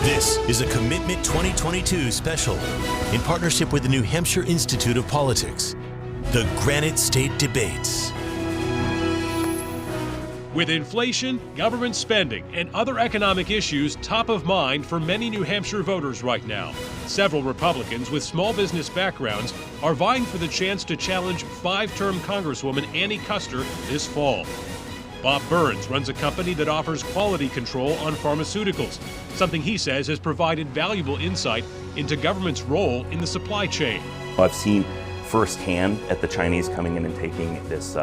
This is a Commitment 2022 special in partnership with the New Hampshire Institute of Politics, the Granite State Debates. With inflation, government spending, and other economic issues top of mind for many New Hampshire voters right now, several Republicans with small business backgrounds are vying for the chance to challenge five-term Congresswoman Annie Kuster this fall. Bob Burns runs a company that offers quality control on pharmaceuticals, something he says has provided valuable insight into government's role in the supply chain. I've seen firsthand at the Chinese coming in and taking this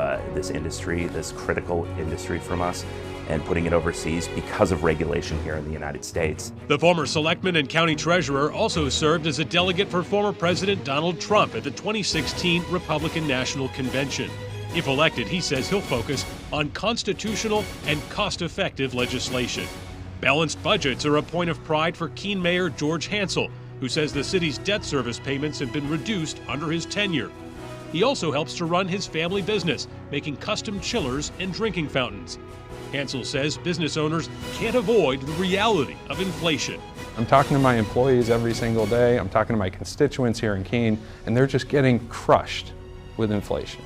industry, this critical industry from us, and putting it overseas because of regulation here in the United States. The former selectman and county treasurer also served as a delegate for former President Donald Trump at the 2016 Republican National Convention. If elected, he says he'll focus on constitutional and cost-effective legislation. Balanced budgets are a point of pride for Keene Mayor George Hansel, who says the city's debt service payments have been reduced under his tenure. He also helps to run his family business, making custom chillers and drinking fountains. Hansel says business owners can't avoid the reality of inflation. I'm talking to my employees every single day. I'm talking to my constituents here in Keene, and they're just getting crushed with inflation.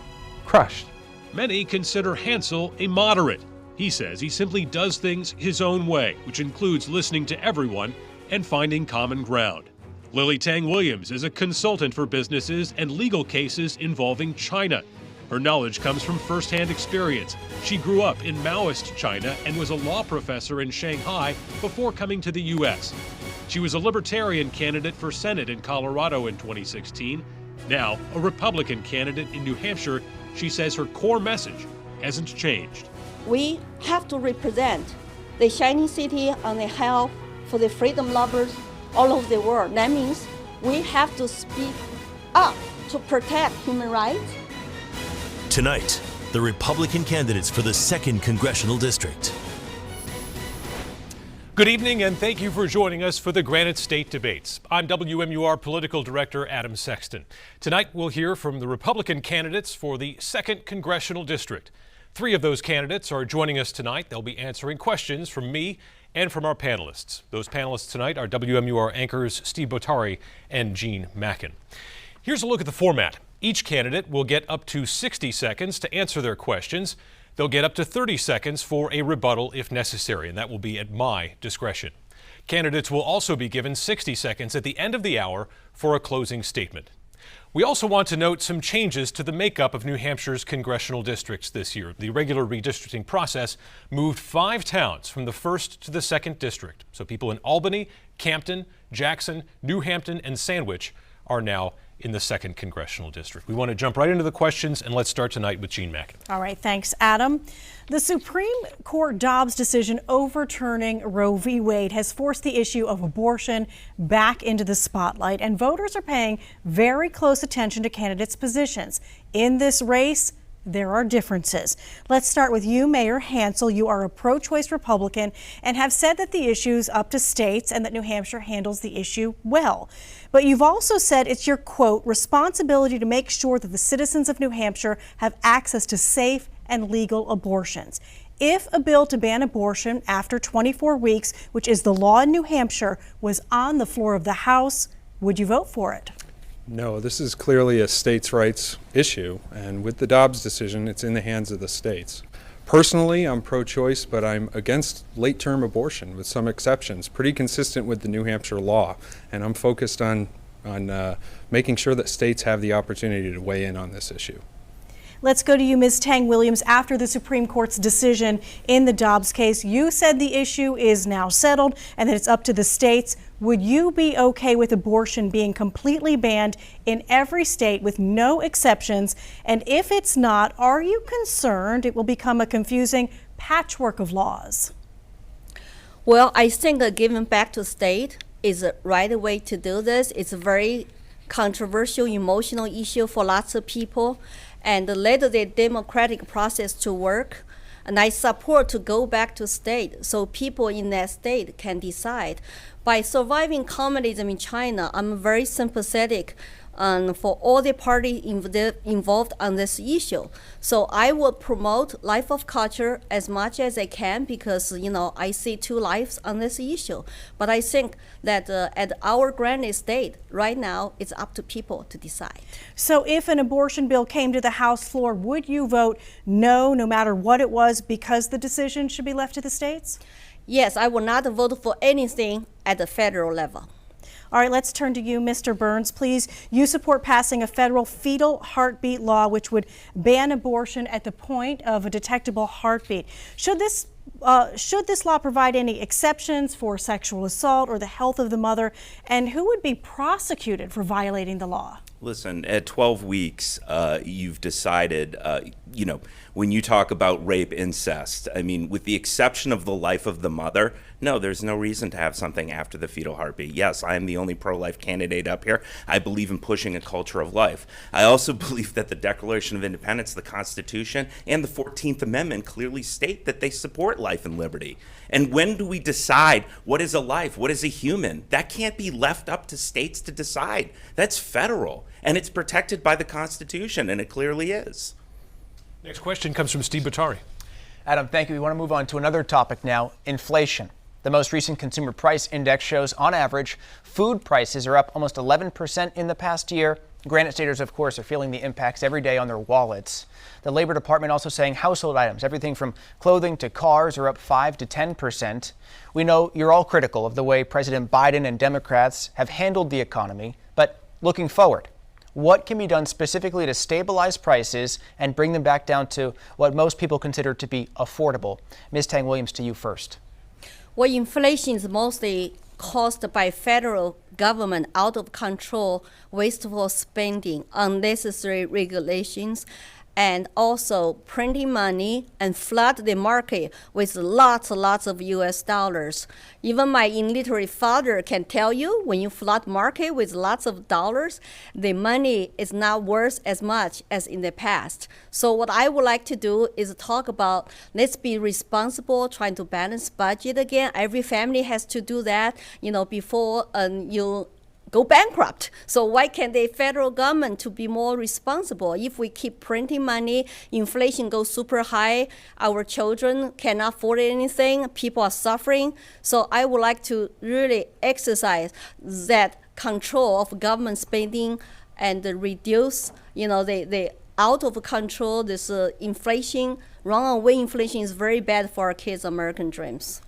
Crushed. Many consider Hansel a moderate. He says he simply does things his own way, which includes listening to everyone and finding common ground. Lily Tang Williams is a consultant for businesses and legal cases involving China. Her knowledge comes from firsthand experience. She grew up in Maoist China and was a law professor in Shanghai before coming to the U.S. She was a Libertarian candidate for Senate in Colorado in 2016. Now, a Republican candidate in New Hampshire, she says her core message hasn't changed. We have to represent the shining city on the hill for the freedom lovers all over the world. That means we have to speak up to protect human rights. Tonight, the Republican candidates for the 2nd Congressional District. Good evening, and thank you for joining us for the Granite State Debates. I'm WMUR Political Director Adam Sexton. Tonight, we'll hear from the Republican candidates for the 2nd Congressional District. 3 of those candidates are joining us tonight. They'll be answering questions from me and from our panelists. Those panelists tonight are WMUR anchors Steve Botari and Gene Mackin. Here's a look at the format. Each candidate will get up to 60 seconds to answer their questions. They'll get up to 30 seconds for a rebuttal if necessary, and that will be at my discretion. Candidates will also be given 60 seconds at the end of the hour for a closing statement. We also want to note some changes to the makeup of New Hampshire's congressional districts this year. The regular redistricting process moved 5 towns from the 1st to the 2nd district. So people in Albany, Campton, Jackson, New Hampton, and Sandwich are now in the 2nd Congressional District. We want to jump right into the questions, and let's start tonight with Gene Mackin. All right, thanks, Adam. The Supreme Court Dobbs decision overturning Roe v. Wade has forced the issue of abortion back into the spotlight, and voters are paying very close attention to candidates' positions. In this race, there are differences. Let's start with you, Mayor Hansel. You are a pro-choice Republican and have said that the issue is up to states and that New Hampshire handles the issue well. But you've also said it's your, quote, responsibility to make sure that the citizens of New Hampshire have access to safe and legal abortions. If a bill to ban abortion after 24 weeks, which is the law in New Hampshire, was on the floor of the House, would you vote for it? No, this is clearly a states' rights issue, and with the Dobbs decision, it's in the hands of the states. Personally, I'm pro-choice, but I'm against late-term abortion with some exceptions, pretty consistent with the New Hampshire law, and I'm focused on making sure that states have the opportunity to weigh in on this issue. Let's go to you, Ms. Tang Williams. After the Supreme Court's decision in the Dobbs case, you said the issue is now settled and that it's up to the states. Would you be okay with abortion being completely banned in every state with no exceptions? And if it's not, are you concerned it will become a confusing patchwork of laws? Well, I think giving back to state is the right way to do this. It's a very controversial, emotional issue for lots of people. And let the democratic process to work. And I support to go back to state so people in that state can decide. By surviving communism in China, I'm very sympathetic for all the parties involved on this issue. So I will promote life of culture as much as I can because, I see two lives on this issue. But I think that at our Granite State, right now, it's up to people to decide. So if an abortion bill came to the House floor, would you vote no matter what it was because the decision should be left to the states? Yes, I will not vote for anything at the federal level. All right, let's turn to you, Mr. Burns. Please, you support passing a federal fetal heartbeat law which would ban abortion at the point of a detectable heartbeat. Should this law provide any exceptions for sexual assault or the health of the mother? And who would be prosecuted for violating the law? Listen, at 12 weeks, you've decided, when you talk about rape, incest, I mean, with the exception of the life of the mother, no, there's no reason to have something after the fetal heartbeat. Yes, I am the only pro-life candidate up here. I believe in pushing a culture of life. I also believe that the Declaration of Independence, the Constitution, and the 14th Amendment clearly state that they support life and liberty. And when do we decide what is a life, what is a human? That can't be left up to states to decide. That's federal, and it's protected by the Constitution, and it clearly is. Next question comes from Steve Batari. Adam, thank you. We want to move on to another topic now, inflation. The most recent consumer price index shows, on average, food prices are up almost 11% in the past year. Granite Staters, of course, are feeling the impacts every day on their wallets. The Labor Department also saying household items, everything from clothing to cars, are up 5 to 10%. We know you're all critical of the way President Biden and Democrats have handled the economy, but looking forward, what can be done specifically to stabilize prices and bring them back down to what most people consider to be affordable? Ms. Tang Williams, to you first. Well, inflation is mostly caused by federal government out of control, wasteful spending, unnecessary regulations, and also printing money and flood the market with lots of US dollars. Even my illiterate father can tell you when you flood market with lots of dollars, the money is not worth as much as in the past. So what I would like to do is talk about let's be responsible, trying to balance budget again. Every family has to do that, before you go bankrupt. So why can't the federal government to be more responsible? If we keep printing money, inflation goes super high, our children cannot afford anything, people are suffering. So I would like to really exercise that control of government spending and reduce, the out of control, this inflation, runaway inflation is very bad for our kids' American dreams.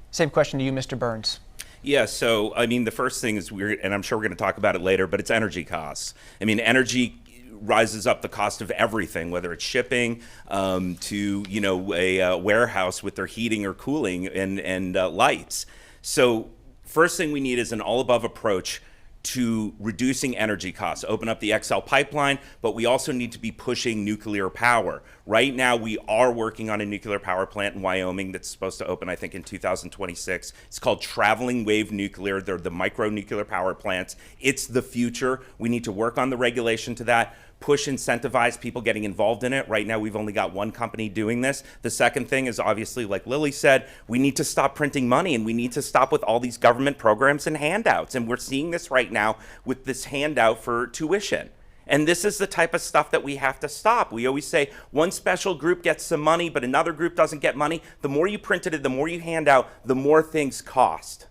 Same question to you, Mr. Burns. Yeah, so, the first thing is and I'm sure we're going to talk about it later, but it's energy costs. Energy rises up the cost of everything, whether it's shipping to, a warehouse with their heating or cooling and lights. So first thing we need is an all-above approach to reducing energy costs. Open up the XL pipeline, but we also need to be pushing nuclear power. Right now, we are working on a nuclear power plant in Wyoming that's supposed to open, I think, in 2026. It's called Traveling Wave Nuclear. They're the micro nuclear power plants. It's the future. We need to work on the regulation to that, push, incentivize people getting involved in it. Right now, we've only got one company doing this. The second thing is obviously, like Lily said, we need to stop printing money and we need to stop with all these government programs and handouts. And we're seeing this right now with this handout for tuition. And this is the type of stuff that we have to stop. We always say one special group gets some money, but another group doesn't get money. The more you print it, the more you hand out, the more things cost.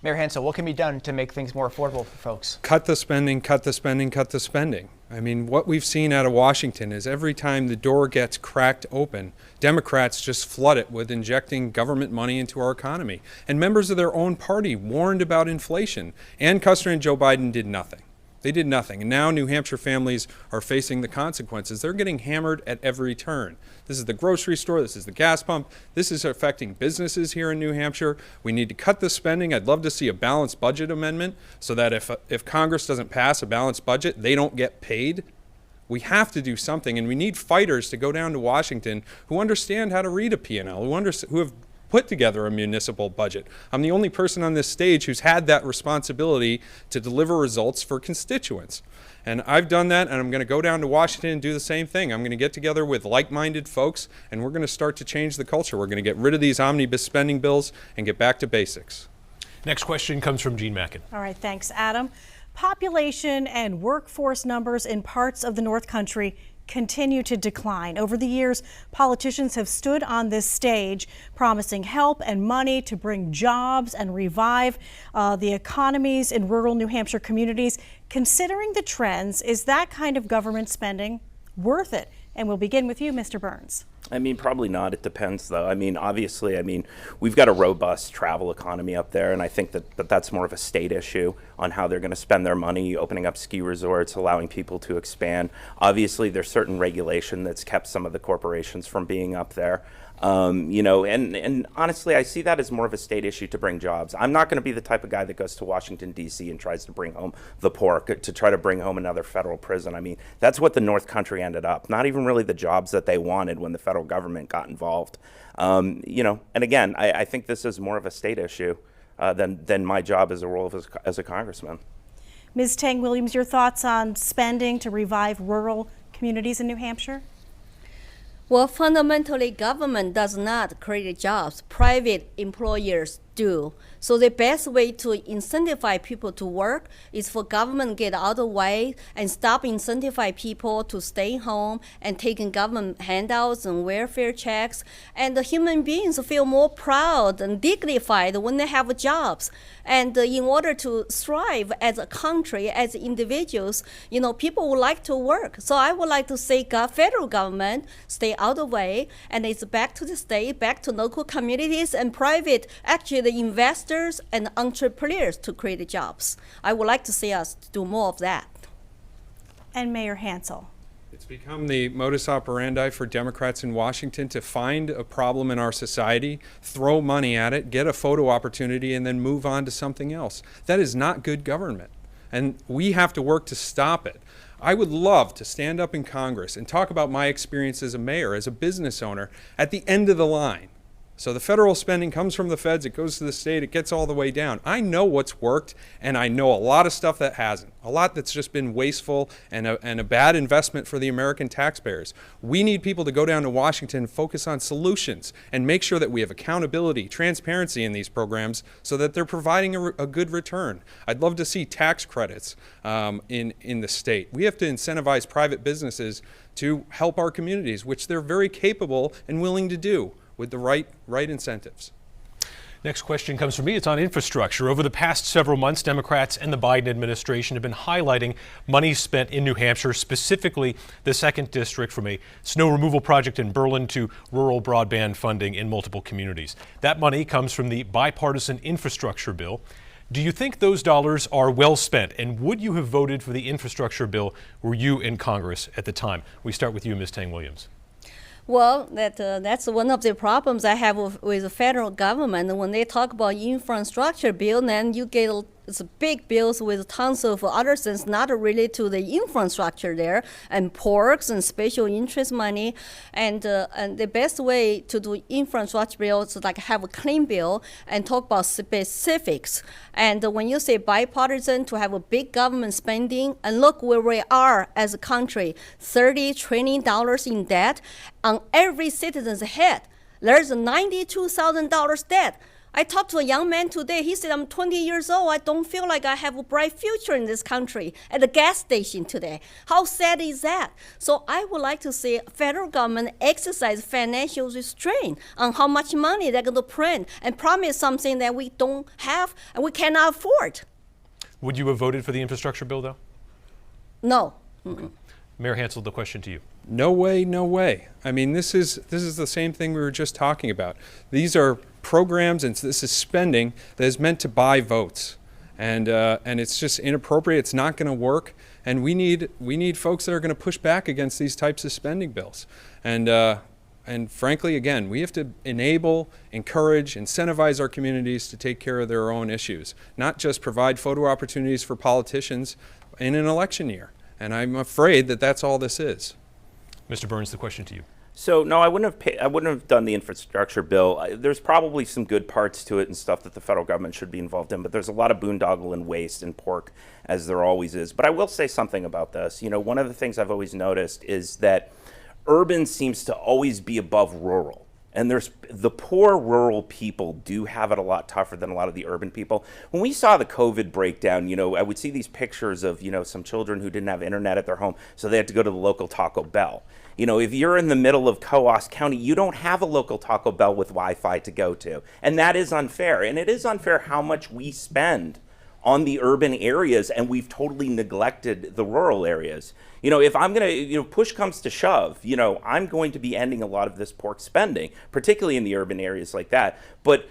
Mayor Hansel, what can be done to make things more affordable for folks? Cut the spending, cut the spending, cut the spending. What we've seen out of Washington is every time the door gets cracked open, Democrats just flood it with injecting government money into our economy. And members of their own party warned about inflation. Ann Kuster and Joe Biden did nothing. They did nothing. And now New Hampshire families are facing the consequences. They're getting hammered at every turn. This is the grocery store. This is the gas pump. This is affecting businesses here in New Hampshire. We need to cut the spending. I'd love to see a balanced budget amendment so that if Congress doesn't pass a balanced budget, they don't get paid. We have to do something, and we need fighters to go down to Washington who understand how to read a P&L, who have put together a municipal budget. I'm the only person on this stage who's had that responsibility to deliver results for constituents. And I've done that, and I'm going to go down to Washington and do the same thing. I'm going to get together with like-minded folks, and we're going to start to change the culture. We're going to get rid of these omnibus spending bills and get back to basics. Next question comes from Gene Mackin. All right, thanks, Adam. Population and workforce numbers in parts of the North Country continue to decline. Over the years, politicians have stood on this stage promising help and money to bring jobs and revive the economies in rural New Hampshire communities. Considering the trends, is that kind of government spending worth it? And we'll begin with you, Mr. Burns. I mean, probably not. It depends, though. I mean, obviously, we've got a robust travel economy up there, and I think that that's more of a state issue on how they're going to spend their money, opening up ski resorts, allowing people to expand. Obviously, there's certain regulation that's kept some of the corporations from being up there. And honestly, I see that as more of a state issue to bring jobs. I'm not going to be the type of guy that goes to Washington, D.C. and tries to bring home the pork, to try to bring home another federal prison. I mean, that's what the North Country ended up. Not even really the jobs that they wanted when the federal government got involved. And again, I think this is more of a state issue than my job as a role as a congressman. Ms. Tang-Williams, your thoughts on spending to revive rural communities in New Hampshire? Well, fundamentally, government does not create jobs. Private employers do. So the best way to incentivize people to work is for government to get out of the way and stop incentivizing people to stay home and taking government handouts and welfare checks. And the human beings feel more proud and dignified when they have jobs. And in order to thrive as a country, as individuals, people would like to work. So I would like to say federal government stay out of the way, and it's back to the state, back to local communities and private, actually the investors and entrepreneurs to create jobs. I would like to see us do more of that. And Mayor Hansel. It's become the modus operandi for Democrats in Washington to find a problem in our society, throw money at it, get a photo opportunity, and then move on to something else. That is not good government, and we have to work to stop it. I would love to stand up in Congress and talk about my experience as a mayor, as a business owner, at the end of the line. So the federal spending comes from the feds, it goes to the state, it gets all the way down. I know what's worked, and I know a lot of stuff that hasn't. A lot that's just been wasteful and a bad investment for the American taxpayers. We need people to go down to Washington and focus on solutions and make sure that we have accountability, transparency in these programs so that they're providing a good return. I'd love to see tax credits in the state. We have to incentivize private businesses to help our communities, which they're very capable and willing to do, with the right incentives. Next question comes from me. It's on infrastructure. Over the past several months, Democrats and the Biden administration have been highlighting money spent in New Hampshire, specifically the 2nd District, from a snow removal project in Berlin to rural broadband funding in multiple communities. That money comes from the bipartisan infrastructure bill. Do you think those dollars are well spent, and would you have voted for the infrastructure bill were you in Congress at the time? We start with you, Ms. Tang-Williams. Well, that's one of the problems I have with the federal government. When they talk about infrastructure bill, then you get big bills with tons of other things not related to the infrastructure there, and porks and special interest money. And the best way to do infrastructure bill is like have a clean bill and talk about specifics. And when you say bipartisan, to have a big government spending, and look where we are as a country, $30 trillion in debt on every citizen's head. There's a $92,000 debt. I talked to a young man today. He said, I'm 20 years old. I don't feel like I have a bright future in this country at a gas station today. How sad is that? So I would like to see federal government exercise financial restraint on how much money they're going to print and promise something that we don't have and we cannot afford. Would you have voted for the infrastructure bill, though? No. Okay. Mayor Hansel, the question to you. No way, no way. I mean, this is the same thing we were just talking about. These are programs, and this is spending that is meant to buy votes, and it's just inappropriate. It's not going to work, and we need folks that are going to push back against these types of spending bills. And frankly, again, we have to enable, encourage, incentivize our communities to take care of their own issues, not just provide photo opportunities for politicians in an election year. And I'm afraid that that's all this is. Mr. Burns, the question to you. So no, I wouldn't have done the infrastructure bill. There's probably some good parts to it and stuff that the federal government should be involved in, but there's a lot of boondoggle and waste and pork, as there always is. But I will say something about this. One of the things I've always noticed is that urban seems to always be above rural. And the poor rural people do have it a lot tougher than a lot of the urban people. When we saw the COVID breakdown, I would see these pictures of, some children who didn't have internet at their home, so they had to go to the local Taco Bell. If you're in the middle of Coos County, you don't have a local Taco Bell with Wi-Fi to go to. And that is unfair. And it is unfair how much we spend on the urban areas, and we've totally neglected the rural areas. If I'm going to, push comes to shove, I'm going to be ending a lot of this pork spending, particularly in the urban areas like that. But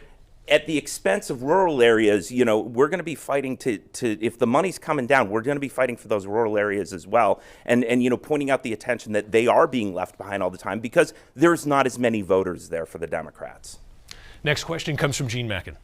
at the expense of rural areas, we're going to be fighting to if the money's coming down, we're going to be fighting for those rural areas as well. And pointing out the attention that they are being left behind all the time because there's not as many voters there for the Democrats. Next question comes from Gene Mackin.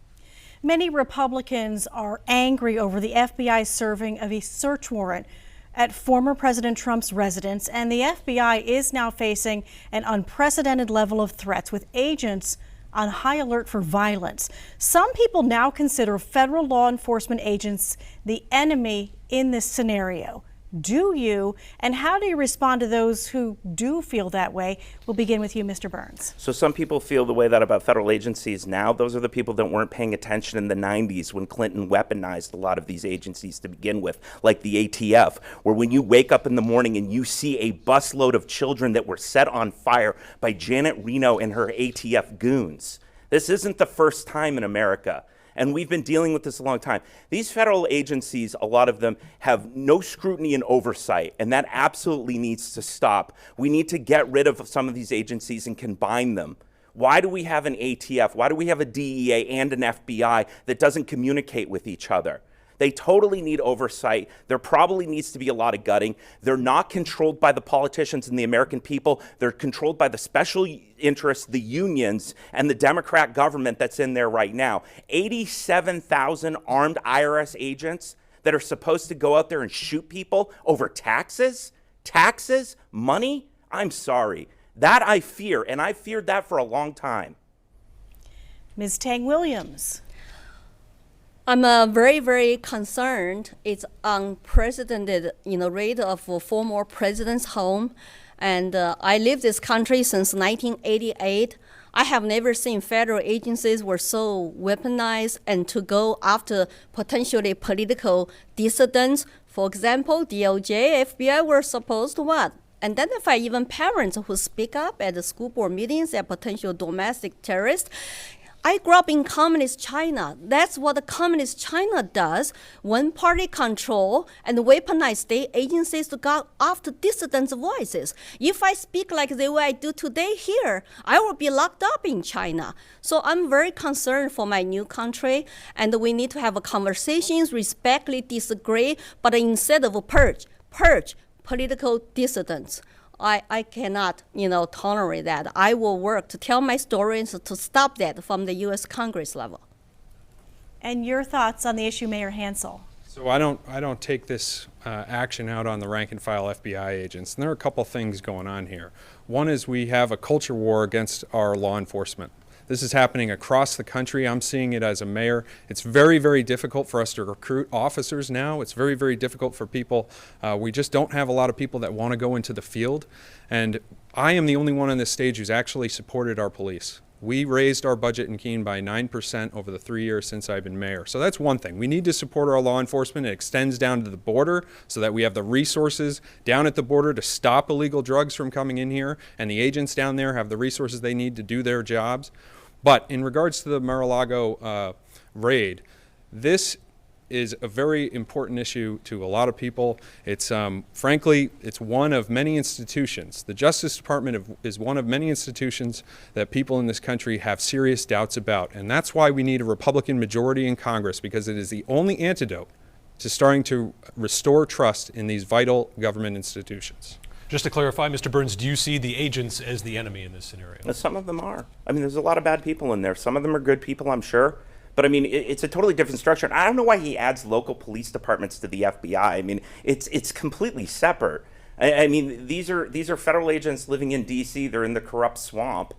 Many Republicans are angry over the FBI serving of a search warrant at former President Trump's residence, and the FBI is now facing an unprecedented level of threats with agents on high alert for violence. Some people now consider federal law enforcement agents the enemy in this scenario. Do you? And how do you respond to those who do feel that way? We'll begin with you, Mr. Burns. So some people feel the way that about federal agencies now. Those are the people that weren't paying attention in the 90s when Clinton weaponized a lot of these agencies to begin with, like the ATF, where when you wake up in the morning and you see a busload of children that were set on fire by Janet Reno and her ATF goons. This isn't the first time in America. And we've been dealing with this a long time. These federal agencies, a lot of them, have no scrutiny and oversight, and that absolutely needs to stop. We need to get rid of some of these agencies and combine them. Why do we have an ATF? Why do we have a DEA and an FBI that doesn't communicate with each other? They totally need oversight. There probably needs to be a lot of gutting. They're not controlled by the politicians and the American people. They're controlled by the special interests, the unions, and the Democrat government that's in there right now. 87,000 armed IRS agents that are supposed to go out there and shoot people over taxes? Taxes? Money? I'm sorry. That I fear, and I feared that for a long time. Ms. Tang Williams. I'm very, very concerned. It's unprecedented, raid of former president's home. And I lived this country since 1988. I have never seen federal agencies were so weaponized and to go after potentially political dissidents. For example, DOJ, FBI were supposed to what? Identify even parents who speak up at the school board meetings as potential domestic terrorists. I grew up in communist China. That's what the communist China does. One party control and weaponize state agencies to go after dissidents' voices. If I speak like the way I do today here, I will be locked up in China. So I'm very concerned for my new country, and we need to have conversations, respectfully disagree, but instead of purge political dissidents. I cannot, tolerate that. I will work to tell my stories to stop that from the U.S. Congress level. And your thoughts on the issue, Mayor Hansel? So I don't take this action out on the rank and file FBI agents. And there are a couple things going on here. One is we have a culture war against our law enforcement. This is happening across the country. I'm seeing it as a mayor. It's very, very difficult for us to recruit officers now. It's very, very difficult for people. We just don't have a lot of people that want to go into the field. And I am the only one on this stage who's actually supported our police. We raised our budget in Keene by 9% over the 3 years since I've been mayor. So that's one thing. We need to support our law enforcement. It extends down to the border so that we have the resources down at the border to stop illegal drugs from coming in here, and the agents down there have the resources they need to do their jobs. But in regards to the Mar-a-Lago raid, this is a very important issue to a lot of people. It's frankly, it's one of many institutions. The Justice Department is one of many institutions that people in this country have serious doubts about. And that's why we need a Republican majority in Congress, because it is the only antidote to starting to restore trust in these vital government institutions. Just to clarify, Mr. Burns, do you see the agents as the enemy in this scenario? Some of them are. I mean, there's a lot of bad people in there. Some of them are good people, I'm sure. But I mean, it's a totally different structure. And I don't know why he adds local police departments to the FBI. I mean, it's completely separate. I mean, these are federal agents living in D.C. They're in the corrupt swamp.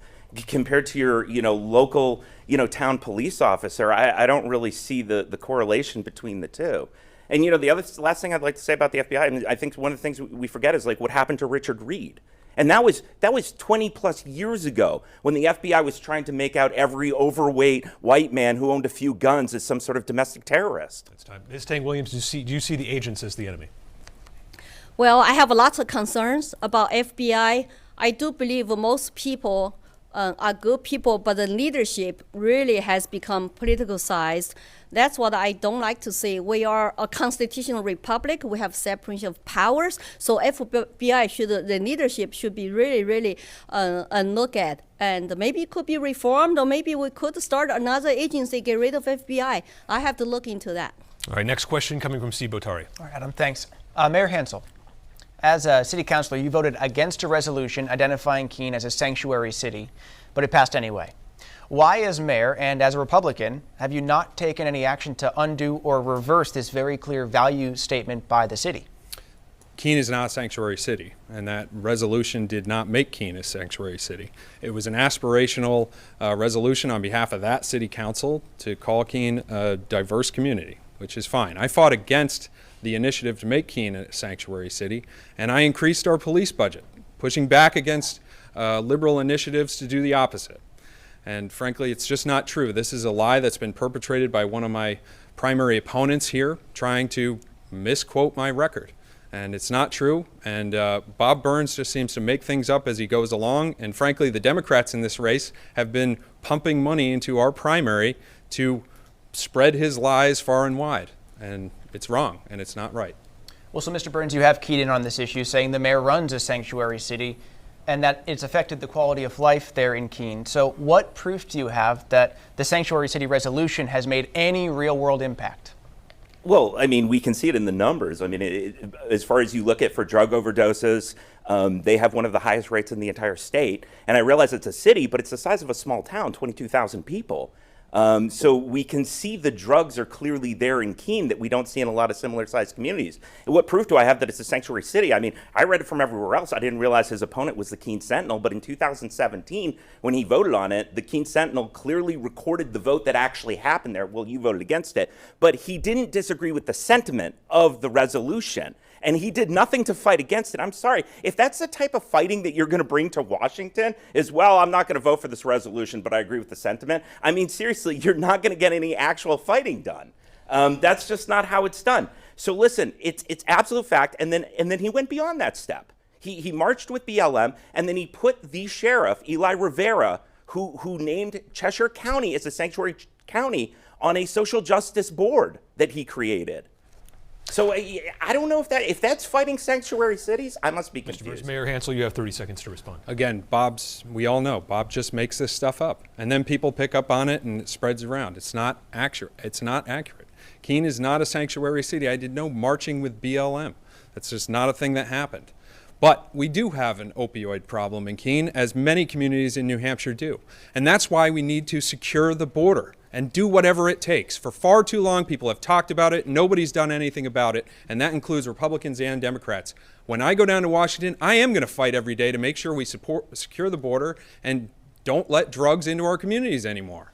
Compared to your, local, town police officer, I don't really see the correlation between the two. And you know, the last thing I'd like to say about the FBI, and I think one of the things we forget is like what happened to Richard Reed. And that was 20 plus years ago when the FBI was trying to make out every overweight white man who owned a few guns as some sort of domestic terrorist. It's time. Ms. Tang-Williams, do you see the agents as the enemy? Well, I have lots of concerns about FBI. I do believe most people are good people, but the leadership really has become politicized. That's what I don't like to see. We are a constitutional republic. We have separation of powers. So FBI the leadership should be really look at. And maybe it could be reformed, or maybe we could start another agency, get rid of FBI. I have to look into that. All right, next question coming from Steve Botari. All right, Adam, thanks. Mayor Hansel, as a city councilor, you voted against a resolution identifying Keene as a sanctuary city, but it passed anyway. Why, as mayor and as a Republican, have you not taken any action to undo or reverse this very clear value statement by the city? Keene is not a sanctuary city, and that resolution did not make Keene a sanctuary city. It was an aspirational resolution on behalf of that city council to call Keene a diverse community, which is fine. I fought against the initiative to make Keene a sanctuary city, and I increased our police budget, pushing back against liberal initiatives to do the opposite. And frankly, it's just not true. This is a lie that's been perpetrated by one of my primary opponents here, trying to misquote my record. And it's not true. And Bob Burns just seems to make things up as he goes along. And frankly, the Democrats in this race have been pumping money into our primary to spread his lies far and wide. And it's wrong, and it's not right. Well, so Mr. Burns, you have keyed in on this issue, saying the mayor runs a sanctuary city and that it's affected the quality of life there in Keene. So what proof do you have that the sanctuary city resolution has made any real world impact? Well, I mean, we can see it in the numbers. I mean, as far as you look at for drug overdoses, they have one of the highest rates in the entire state. And I realize it's a city, but it's the size of a small town, 22,000 people. So we can see the drugs are clearly there in Keene that we don't see in a lot of similar sized communities. And what proof do I have that it's a sanctuary city? I mean, I read it from everywhere else. I didn't realize his opponent was the Keene Sentinel, but in 2017, when he voted on it, the Keene Sentinel clearly recorded the vote that actually happened there. Well, you voted against it, but he didn't disagree with the sentiment of the resolution. And he did nothing to fight against it. I'm sorry, if that's the type of fighting that you're going to bring to Washington is, well, I'm not going to vote for this resolution, but I agree with the sentiment. I mean, seriously, you're not going to get any actual fighting done. That's just not how it's done. So listen, it's absolute fact. And then he went beyond that step. He marched with BLM, and then he put the sheriff, Eli Rivera, who named Cheshire County as a sanctuary county, on a social justice board that he created. So I don't know if that's fighting sanctuary cities. I must be confused. Mayor Hansel, you have 30 seconds to respond. Again, we all know, Bob just makes this stuff up. And then people pick up on it and it spreads around. It's not accurate. It's not accurate. Keene is not a sanctuary city. I did no marching with BLM. That's just not a thing that happened. But we do have an opioid problem in Keene, as many communities in New Hampshire do. And that's why we need to secure the border and do whatever it takes. For far too long, people have talked about it. Nobody's done anything about it, and that includes Republicans and Democrats. When I go down to Washington, I am going to fight every day to make sure we secure the border and don't let drugs into our communities anymore.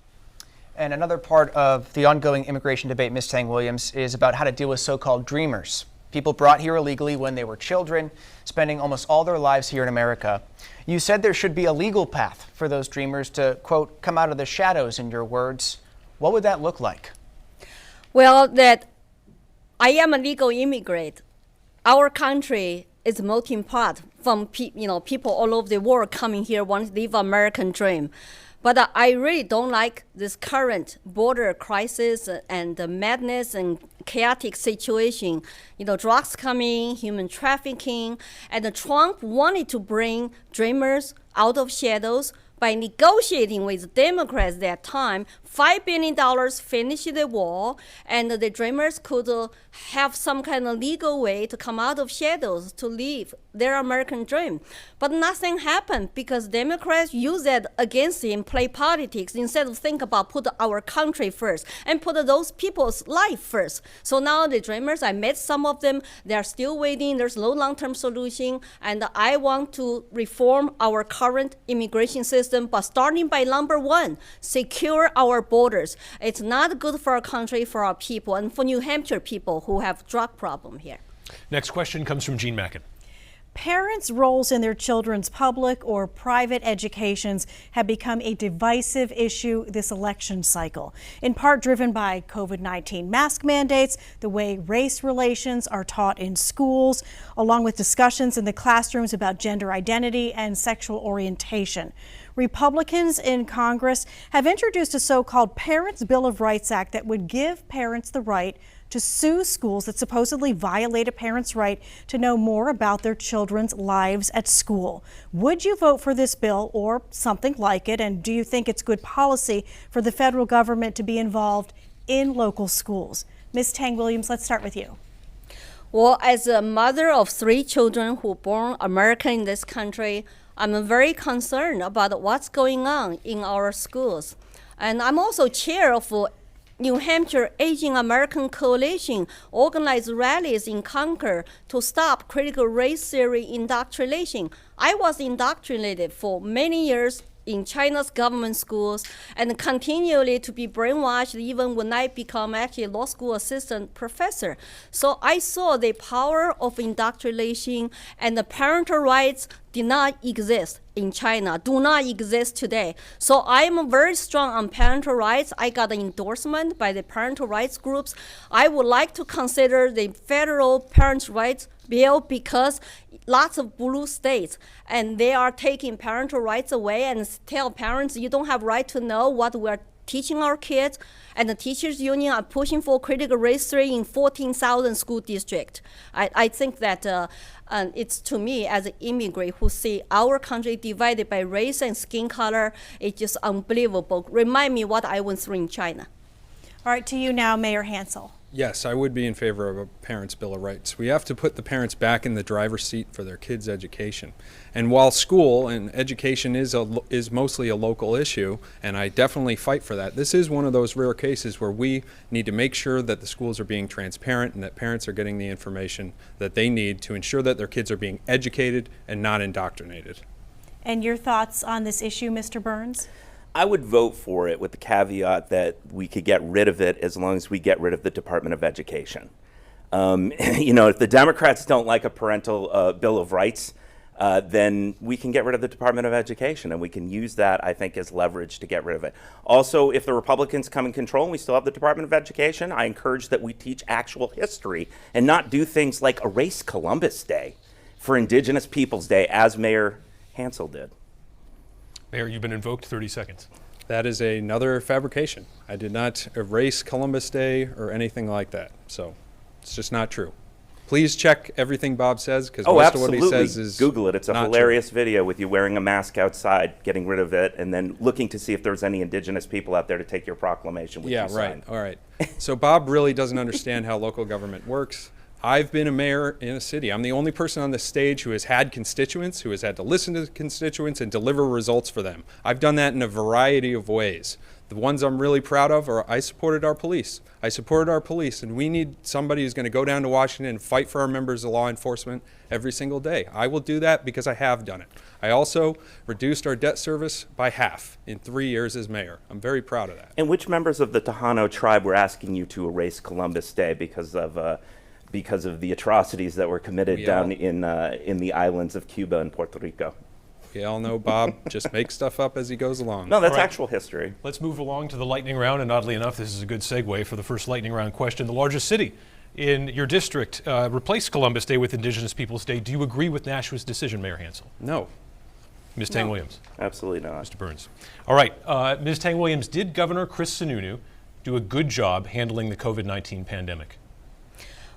And another part of the ongoing immigration debate, Ms. Tang-Williams, is about how to deal with so-called dreamers. People brought here illegally when they were children, spending almost all their lives here in America. You said there should be a legal path for those dreamers to, quote, come out of the shadows, in your words. What would that look like? Well, that I am a legal immigrant. Our country is melting pot from people all over the world coming here want to live American dream. But I really don't like this current border crisis and the madness and chaotic situation. Drugs coming, human trafficking, and Trump wanted to bring dreamers out of shadows by negotiating with Democrats at that time. $5 billion finished the wall, and the dreamers could have some kind of legal way to come out of shadows to live their American dream. But nothing happened because Democrats use that against him, play politics, instead of think about put our country first and put those people's life first. So now the dreamers, I met some of them, they're still waiting, there's no long-term solution, and I want to reform our current immigration system system, but starting by number one, secure our borders. It's not good for our country, for our people, and for New Hampshire people who have drug problem here. Next question comes from Gene Mackin. Parents' roles in their children's public or private educations have become a divisive issue this election cycle, in part driven by COVID-19 mask mandates, the way race relations are taught in schools, along with discussions in the classrooms about gender identity and sexual orientation. Republicans in Congress have introduced a so-called Parents' Bill of Rights Act that would give parents the right to sue schools that supposedly violate a parent's right to know more about their children's lives at school. Would you vote for this bill or something like it? And do you think it's good policy for the federal government to be involved in local schools? Ms. Tang Williams, let's start with you. Well, as a mother of 3 children who were born American in this country, I'm very concerned about what's going on in our schools. And I'm also chair of New Hampshire Asian American Coalition organized rallies in Concord to stop critical race theory indoctrination. I was indoctrinated for many years in China's government schools and continually to be brainwashed even when I become actually a law school assistant professor. So I saw the power of indoctrination, and the parental rights did not exist in China, do not exist today. So I'm very strong on parental rights. I got an endorsement by the parental rights groups. I would like to consider the federal parents' rights bill because lots of blue states, and they are taking parental rights away and tell parents you don't have right to know what we're teaching our kids. And the teachers union are pushing for critical race theory in 14,000 school districts. I think that it's, to me, as an immigrant who see our country divided by race and skin color, it's just unbelievable. Remind me what I went through in China. All right, to you now, Mayor Hansel. Yes, I would be in favor of a Parents' Bill of Rights. We have to put the parents back in the driver's seat for their kids' education. And while school and education is mostly a local issue, and I definitely fight for that, this is one of those rare cases where we need to make sure that the schools are being transparent and that parents are getting the information that they need to ensure that their kids are being educated and not indoctrinated. And your thoughts on this issue, Mr. Burns? I would vote for it with the caveat that we could get rid of it as long as we get rid of the Department of Education. If the Democrats don't like a parental Bill of Rights, then we can get rid of the Department of Education, and we can use that, I think, as leverage to get rid of it. Also, if the Republicans come in control and we still have the Department of Education, I encourage that we teach actual history and not do things like erase Columbus Day for Indigenous Peoples Day, as Mayor Hansel did. Mayor, you've been invoked. 30 seconds. That is another fabrication. I did not erase Columbus Day or anything like that. So it's just not true. Please check everything Bob says, because most of what he says is Google it. It's a not hilarious true. video with you wearing a mask outside, getting rid of it, and then looking to see if there's any Indigenous people out there to take your proclamation, which you Yeah, right. signed. All right. So Bob really doesn't understand how local government works. I've been a mayor in a city. I'm the only person on this stage who has had constituents, who has had to listen to constituents and deliver results for them. I've done that in a variety of ways. The ones I'm really proud of are I supported our police. And we need somebody who's going to go down to Washington and fight for our members of law enforcement every single day. I will do that because I have done it. I also reduced our debt service by half in 3 years as mayor. I'm very proud of that. And which members of the Tejano tribe were asking you to erase Columbus Day because of the atrocities that were committed down in the islands of Cuba and Puerto Rico? We all know Bob just makes stuff up as he goes along. No, that's All right. actual history. Let's move along to the lightning round, and oddly enough, this is a good segue for the first lightning round question. The largest city in your district replaced Columbus Day with Indigenous Peoples Day. Do you agree with Nashua's decision, Mayor Hansel? No. Ms. Tang Williams. Absolutely not. Mr. Burns. All right, Ms. Tang Williams, did Governor Chris Sununu do a good job handling the COVID-19 pandemic?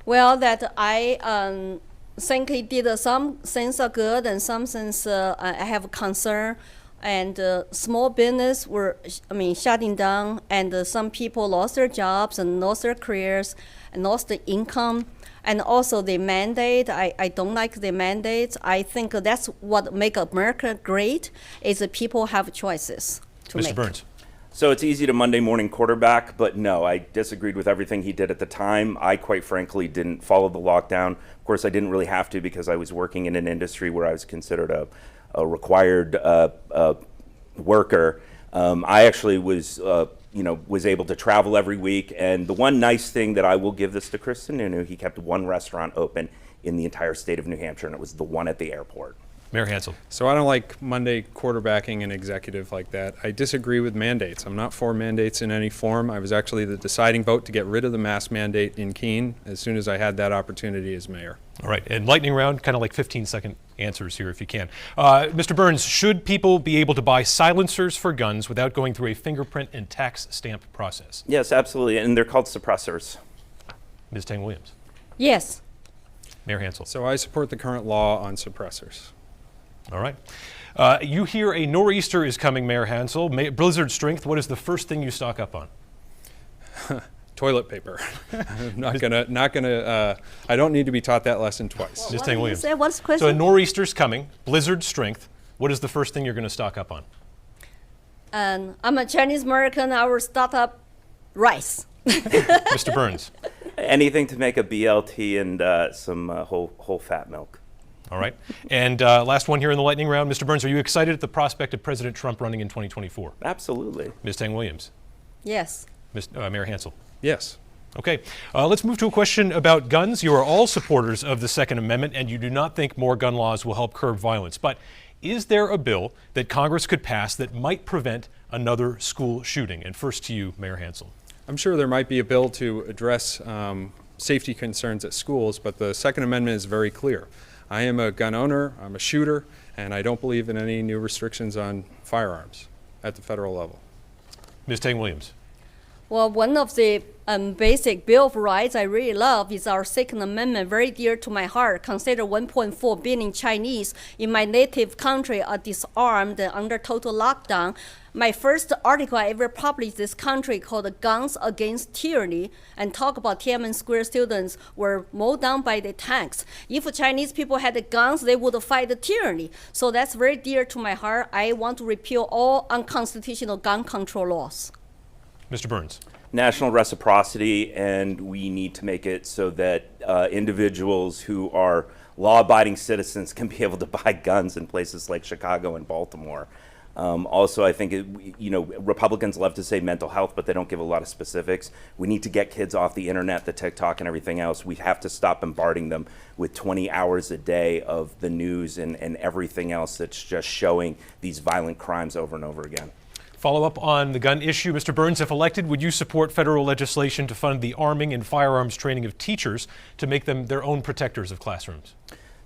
Well, that I think he did some things are good and some things I have concern. And small business were, shutting down, and some people lost their jobs and lost their careers and lost the income. And also the mandate, I don't like the mandates. I think that's what makes America great, is that people have choices to make. Mr. Burns. So it's easy to Monday morning quarterback, but no, I disagreed with everything he did at the time. I quite frankly didn't follow the lockdown. Of course, I didn't really have to because I was working in an industry where I was considered a required worker, I actually was, was able to travel every week. And the one nice thing that I will give this to Chris Sununu, he kept one restaurant open in the entire state of New Hampshire, and it was the one at the airport. Mayor Hansel. So I don't like Monday quarterbacking an executive like that. I disagree with mandates. I'm not for mandates in any form. I was actually the deciding vote to get rid of the mask mandate in Keene as soon as I had that opportunity as mayor. All right, and lightning round, kind of like 15-second answers here if you can. Mr. Burns, should people be able to buy silencers for guns without going through a fingerprint and tax stamp process? Yes, absolutely, and they're called suppressors. Ms. Tang-Williams. Yes. Mayor Hansel. So I support the current law on suppressors. All right. You hear a nor'easter is coming, Mayor Hansel. Blizzard strength, what is the first thing you stock up on? Toilet paper. I'm not gonna, I don't need to be taught that lesson twice. Ms. Tang-Williams. What's the question? So a nor'easter's coming, blizzard strength. What is the first thing you're going to stock up on? And I'm a Chinese American. I will start up rice. Mr. Burns. Anything to make a BLT and some whole fat milk. All right. And last one here in the lightning round. Mr. Burns, are you excited at the prospect of President Trump running in 2024? Absolutely. Ms. Tang-Williams. Yes. Mayor Hansel. Yes. Okay. Let's move to a question about guns. You are all supporters of the Second Amendment, and you do not think more gun laws will help curb violence. But is there a bill that Congress could pass that might prevent another school shooting? And first to you, Mayor Hansel. I'm sure there might be a bill to address safety concerns at schools, but the Second Amendment is very clear. I am a gun owner, I'm a shooter, and I don't believe in any new restrictions on firearms at the federal level. Ms. Tang-Williams. Well, one of the basic Bill of Rights I really love is our Second Amendment, very dear to my heart. Consider 1.4 billion Chinese in my native country are disarmed and under total lockdown. My first article I ever published in this country called Guns Against Tyranny and talk about Tiananmen Square students were mowed down by the tanks. If Chinese people had the guns, they would fight the tyranny. So that's very dear to my heart. I want to repeal all unconstitutional gun control laws. Mr. Burns. National reciprocity, and we need to make it so that individuals who are law-abiding citizens can be able to buy guns in places like Chicago and Baltimore. Also, I think, Republicans love to say mental health, but they don't give a lot of specifics. We need to get kids off the internet, the TikTok and everything else. We have to stop bombarding them with 20 hours a day of the news and everything else that's just showing these violent crimes over and over again. Follow up on the gun issue. Mr. Burns, if elected, would you support federal legislation to fund the arming and firearms training of teachers to make them their own protectors of classrooms?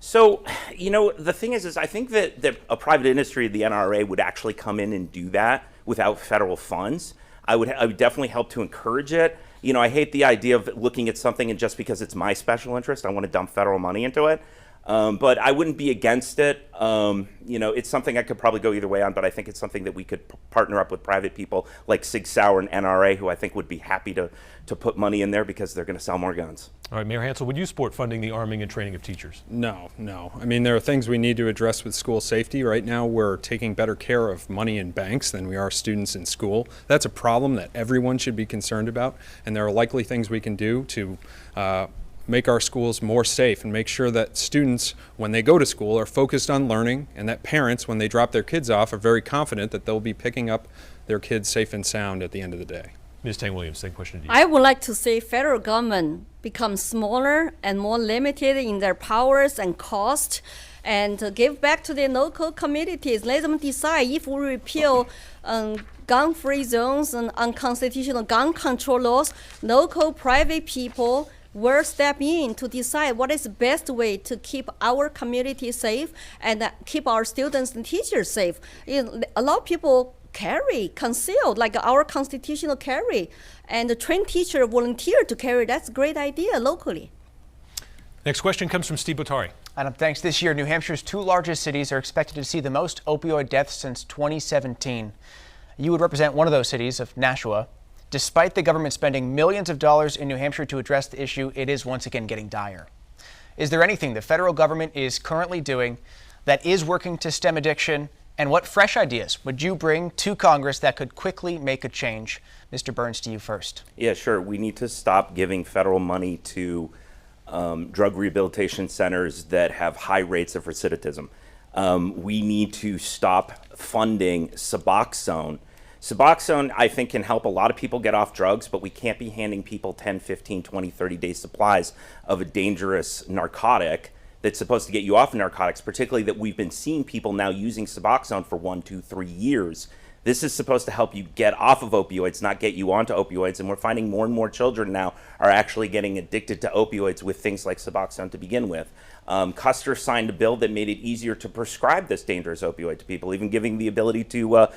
So, the thing is I think that a private industry, the NRA, would actually come in and do that without federal funds. I would definitely help to encourage it. I hate the idea of looking at something and just because it's my special interest, I want to dump federal money into it. But I wouldn't be against it. It's something I could probably go either way on, but I think it's something that we could partner up with private people like Sig Sauer and NRA, who I think would be happy to put money in there because they're going to sell more guns. All right, Mayor Hansel, would you support funding the arming and training of teachers? No. I mean, there are things we need to address with school safety. Right now, we're taking better care of money in banks than we are students in school. That's a problem that everyone should be concerned about, and there are likely things we can do to make our schools more safe and make sure that students, when they go to school, are focused on learning, and that parents, when they drop their kids off, are very confident that they'll be picking up their kids safe and sound at the end of the day. Ms. Tang-Williams, same question to you. I would like to see federal government become smaller and more limited in their powers and cost, and give back to the local communities. Let them decide if we repeal gun-free zones and unconstitutional gun control laws. Local private people will step in to decide what is the best way to keep our community safe and keep our students and teachers safe. A lot of people concealed, like our constitutional carry, and the trained teacher volunteer to carry. That's a great idea locally. Next question comes from Steve Botari. Adam, thanks. This year, New Hampshire's two largest cities are expected to see the most opioid deaths since 2017. You would represent one of those cities, of Nashua. Despite the government spending millions of dollars in New Hampshire to address the issue, it is once again getting dire. Is there anything the federal government is currently doing that is working to stem addiction? And what fresh ideas would you bring to Congress that could quickly make a change? Mr. Burns, to you first. Yeah, sure. We need to stop giving federal money to drug rehabilitation centers that have high rates of recidivism. We need to stop funding Suboxone. Suboxone, I think, can help a lot of people get off drugs, but we can't be handing people 10, 15, 20, 30-day supplies of a dangerous narcotic that's supposed to get you off narcotics, particularly that we've been seeing people now using Suboxone for 1, 2, 3 years. This is supposed to help you get off of opioids, not get you onto opioids, and we're finding more and more children now are actually getting addicted to opioids with things like Suboxone to begin with. Custer signed a bill that made it easier to prescribe this dangerous opioid to people, even giving the ability to,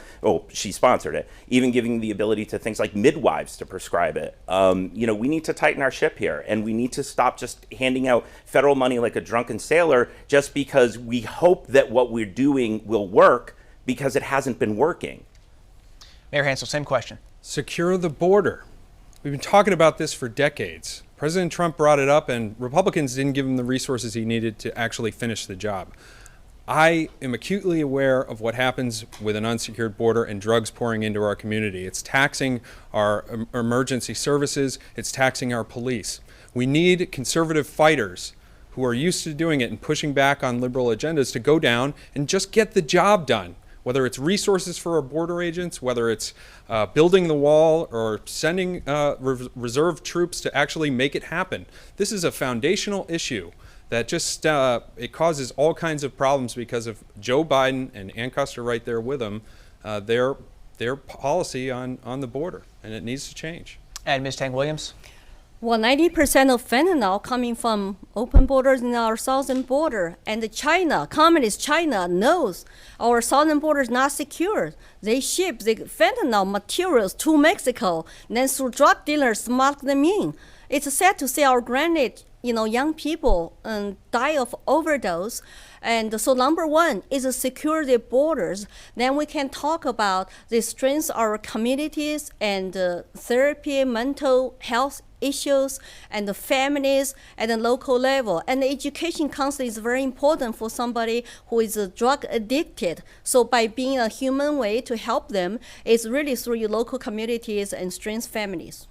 she sponsored it, even giving the ability to things like midwives to prescribe it. We need to tighten our ship here, and we need to stop just handing out federal money like a drunken sailor just because we hope that what we're doing will work, because it hasn't been working. Mayor Hansel, same question. Secure the border. We've been talking about this for decades. President Trump brought it up, and Republicans didn't give him the resources he needed to actually finish the job. I am acutely aware of what happens with an unsecured border and drugs pouring into our community. It's taxing our emergency services. It's taxing our police. We need conservative fighters who are used to doing it and pushing back on liberal agendas to go down and just get the job done. Whether it's resources for our border agents, whether it's building the wall or sending reserve troops to actually make it happen. This is a foundational issue that just, it causes all kinds of problems because of Joe Biden and Ann Custer right there with him, their policy on the border, and it needs to change. And Ms. Tang-Williams? Well, 90% of fentanyl coming from open borders in our southern border. And China, communist China, knows our southern border is not secure. They ship the fentanyl materials to Mexico, then through drug dealers smuggle them in. It's sad to see our young people die of overdose. And so number one is to secure the borders. Then we can talk about the strengths of our communities and therapy, mental health issues, and the families at the local level. And the education counseling is very important for somebody who is drug addicted. So by being a human way to help them, it's really through your local communities and strength families.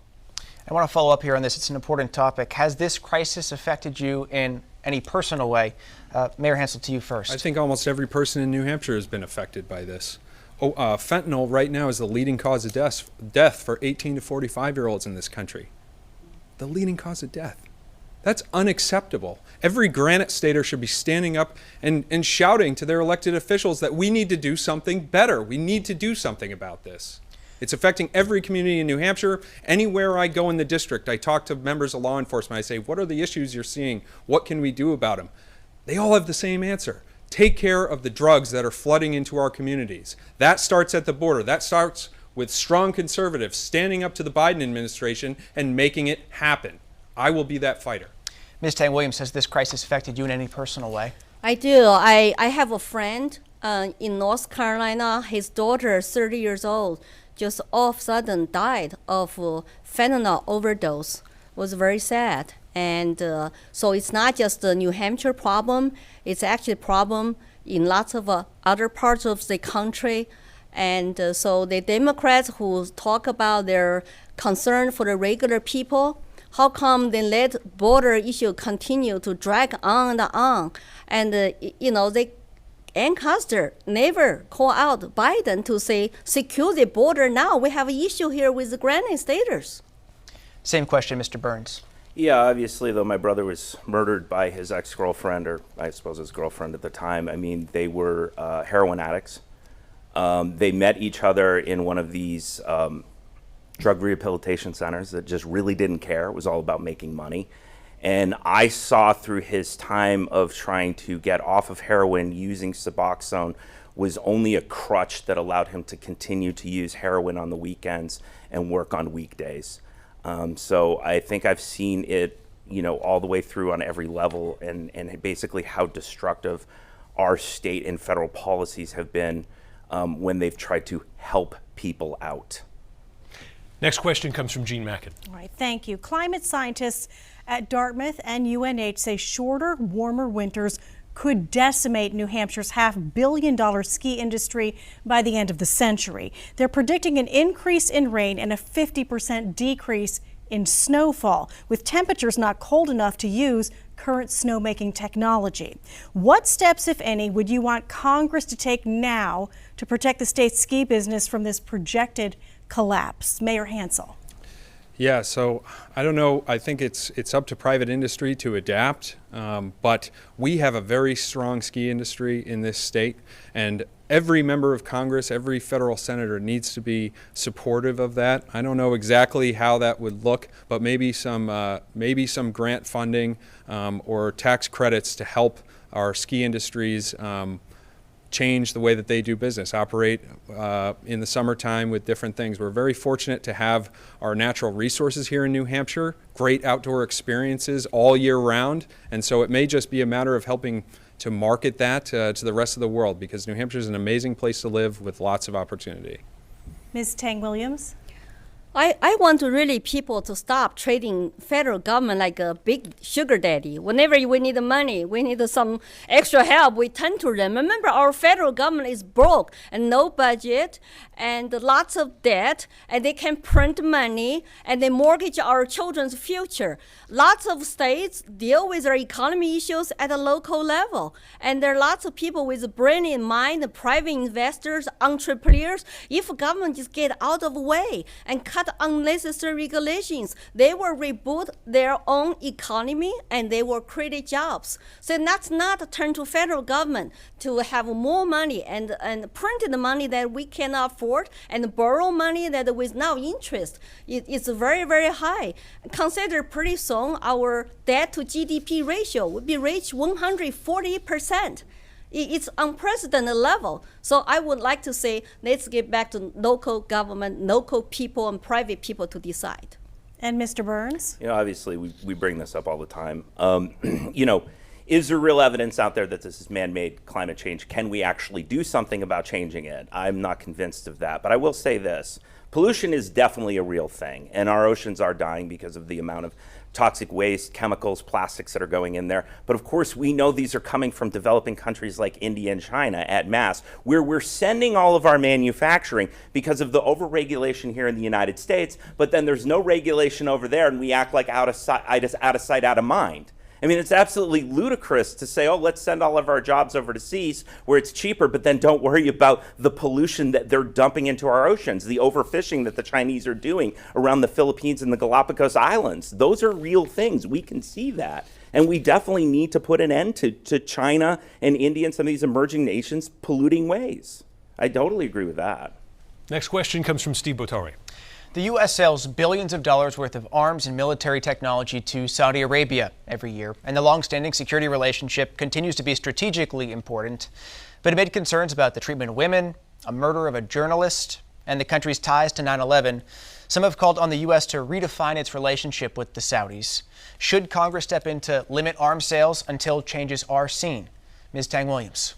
I want to follow up here on this. It's an important topic. Has this crisis affected you in any personal way? Mayor Hansel, to you first. I think almost every person in New Hampshire has been affected by this. Fentanyl right now is the leading cause of death for 18 to 45-year-olds in this country. The leading cause of death. That's unacceptable. Every Granite Stater should be standing up and shouting to their elected officials that we need to do something better. We need to do something about this. It's affecting every community in New Hampshire. Anywhere I go in the district, I talk to members of law enforcement. I say, what are the issues you're seeing? What can we do about them? They all have the same answer. Take care of the drugs that are flooding into our communities. That starts at the border. That starts with strong conservatives standing up to the Biden administration and making it happen. I will be that fighter. Ms. Tang-Williams, has this crisis affected you in any personal way? I do. I have a friend in North Carolina. His daughter, 30 years old, just all of a sudden died of fentanyl overdose. It was very sad. And so it's not just a New Hampshire problem. It's actually a problem in lots of other parts of the country. And so the Democrats who talk about their concern for the regular people, how come they let border issue continue to drag on and on? And, Ann Custer never call out Biden to say, secure the border now. We have an issue here with the Granite Staters. Same question, Mr. Burns. Yeah, obviously, though, my brother was murdered by his ex-girlfriend, or I suppose his girlfriend at the time. I mean, they were heroin addicts. They met each other in one of these drug rehabilitation centers that just really didn't care. It was all about making money. And I saw through his time of trying to get off of heroin, using Suboxone was only a crutch that allowed him to continue to use heroin on the weekends and work on weekdays. So I think I've seen it, all the way through on every level, and basically how destructive our state and federal policies have been when they've tried to help people out. Next question comes from Gene Mackin. All right, thank you. Climate scientists at Dartmouth and UNH say shorter, warmer winters could decimate New Hampshire's $500 million ski industry by the end of the century. They're predicting an increase in rain and a 50% decrease in snowfall, with temperatures not cold enough to use current snowmaking technology. What steps, if any, would you want Congress to take now to protect the state's ski business from this projected collapse. Mayor Hansel. Yeah, so I don't know. I think it's up to private industry to adapt, but we have a very strong ski industry in this state, and every member of Congress, every federal senator needs to be supportive of that. I don't know exactly how that would look, but maybe some grant funding or tax credits to help our ski industries change the way that they do business, operate in the summertime with different things. We're very fortunate to have our natural resources here in New Hampshire, great outdoor experiences all year round, and so it may just be a matter of helping to market that to the rest of the world, because New Hampshire is an amazing place to live with lots of opportunity. Ms. Tang Williams. I want to really people to stop treating federal government like a big sugar daddy. Whenever we need money, we need some extra help, we turn to them. Remember, our federal government is broke and no budget and lots of debt, and they can print money and they mortgage our children's future. Lots of states deal with their economy issues at a local level, and there are lots of people with brain in mind, private investors, entrepreneurs. If government just get out of the way and cut unnecessary regulations, they will reboot their own economy and they will create jobs. So that's not turn to federal government to have more money and print the money that we cannot afford and borrow money that with now interest it's very, very high. Consider pretty soon our debt to GDP ratio would be reached 140%. It's unprecedented level. So I would like to say, let's get back to local government, local people, and private people to decide. And Mr. Burns? You know, obviously, we bring this up all the time. You know, is there real evidence out there that this is man-made climate change? Can we actually do something about changing it? I'm not convinced of that. But I will say this. Pollution is definitely a real thing, and our oceans are dying because of the amount of toxic waste, chemicals, plastics that are going in there. But of course, we know these are coming from developing countries like India and China at mass, where we're sending all of our manufacturing because of the overregulation here in the United States, but then there's no regulation over there, and we act like out of sight, out of mind. I mean, it's absolutely ludicrous to say, oh, let's send all of our jobs over to seas where it's cheaper, but then don't worry about the pollution that they're dumping into our oceans, the overfishing that the Chinese are doing around the Philippines and the Galapagos Islands. Those are real things. We can see that. And we definitely need to put an end to China and India and some of these emerging nations polluting ways. I totally agree with that. Next question comes from Steve Botari. The U.S. sells billions of dollars worth of arms and military technology to Saudi Arabia every year, and the long-standing security relationship continues to be strategically important. But amid concerns about the treatment of women, a murder of a journalist, and the country's ties to 9/11, some have called on the U.S. to redefine its relationship with the Saudis. Should Congress step in to limit arms sales until changes are seen? Ms. Tang Williams.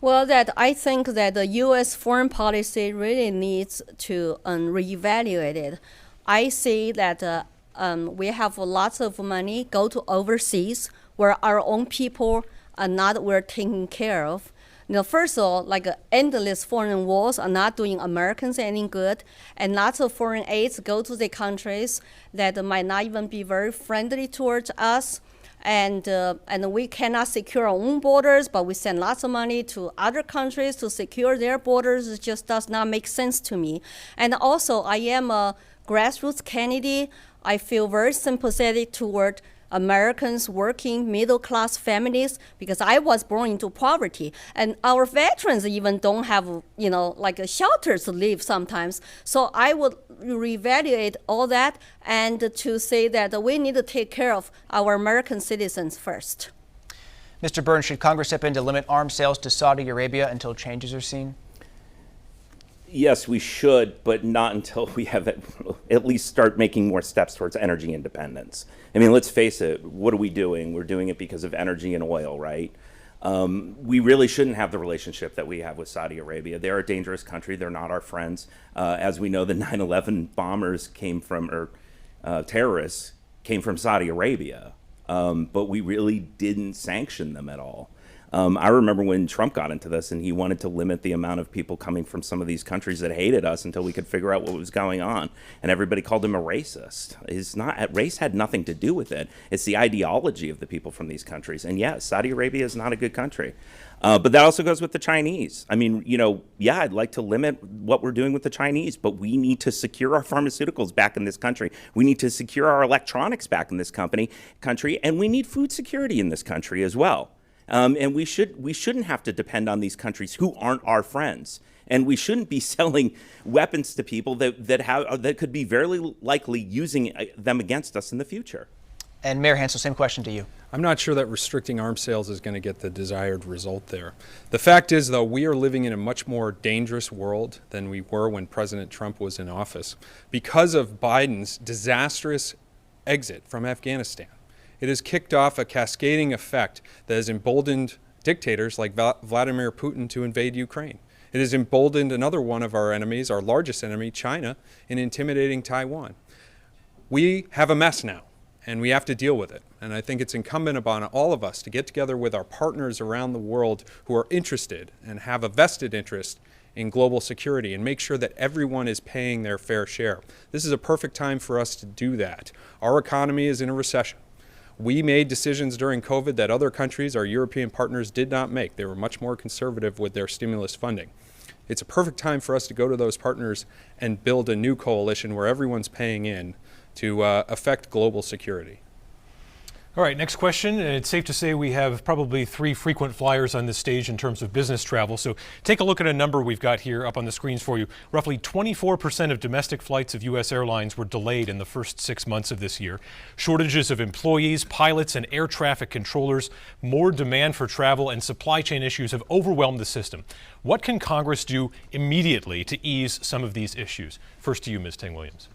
Well, I think that the U.S. foreign policy really needs to reevaluate it. I see that we have lots of money go to overseas where our own people are not well taken care of. Now, first of all, like endless foreign wars are not doing Americans any good, and lots of foreign aids go to the countries that might not even be very friendly towards us. And we cannot secure our own borders, but we send lots of money to other countries to secure their borders. It just does not make sense to me. And also, I am a grassroots candidate. I feel very sympathetic toward Americans, working middle-class families, because I was born into poverty, and our veterans even don't have, like a shelter to live sometimes. So I would reevaluate all that and to say that we need to take care of our American citizens first. Mr. Burns, should Congress step in to limit arms sales to Saudi Arabia until changes are seen? Yes, we should, but not until we have at least start making more steps towards energy independence. I mean, let's face it, what are we doing? We're doing it because of energy and oil, right? We really shouldn't have the relationship that we have with Saudi Arabia. They're a dangerous country. They're not our friends. As we know, the 9/11 bombers came from, or terrorists came from Saudi Arabia, but we really didn't sanction them at all. I remember when Trump got into this and he wanted to limit the amount of people coming from some of these countries that hated us until we could figure out what was going on. And everybody called him a racist. Race had nothing to do with it. It's the ideology of the people from these countries. And yes, Saudi Arabia is not a good country. But that also goes with the Chinese. I mean, yeah, I'd like to limit what we're doing with the Chinese, but we need to secure our pharmaceuticals back in this country. We need to secure our electronics back in this country, and we need food security in this country as well. And we shouldn't have to depend on these countries who aren't our friends. And we shouldn't be selling weapons to people that could be very likely using them against us in the future. And Mayor Hansel, same question to you. I'm not sure that restricting arms sales is going to get the desired result there. The fact is, though, we are living in a much more dangerous world than we were when President Trump was in office because of Biden's disastrous exit from Afghanistan. It has kicked off a cascading effect that has emboldened dictators like Vladimir Putin to invade Ukraine. It has emboldened another one of our enemies, our largest enemy, China, in intimidating Taiwan. We have a mess now, and we have to deal with it. And I think it's incumbent upon all of us to get together with our partners around the world who are interested and have a vested interest in global security and make sure that everyone is paying their fair share. This is a perfect time for us to do that. Our economy is in a recession. We made decisions during COVID that other countries, our European partners, did not make. They were much more conservative with their stimulus funding. It's a perfect time for us to go to those partners and build a new coalition where everyone's paying in to affect global security. All right, next question. It's safe to say we have probably 3 frequent flyers on this stage in terms of business travel. So take a look at a number we've got here up on the screens for you. Roughly 24% of domestic flights of U.S. airlines were delayed in the first 6 months of this year. Shortages of employees, pilots, and air traffic controllers, more demand for travel, and supply chain issues have overwhelmed the system. What can Congress do immediately to ease some of these issues? First to you, Ms. Tang-Williams.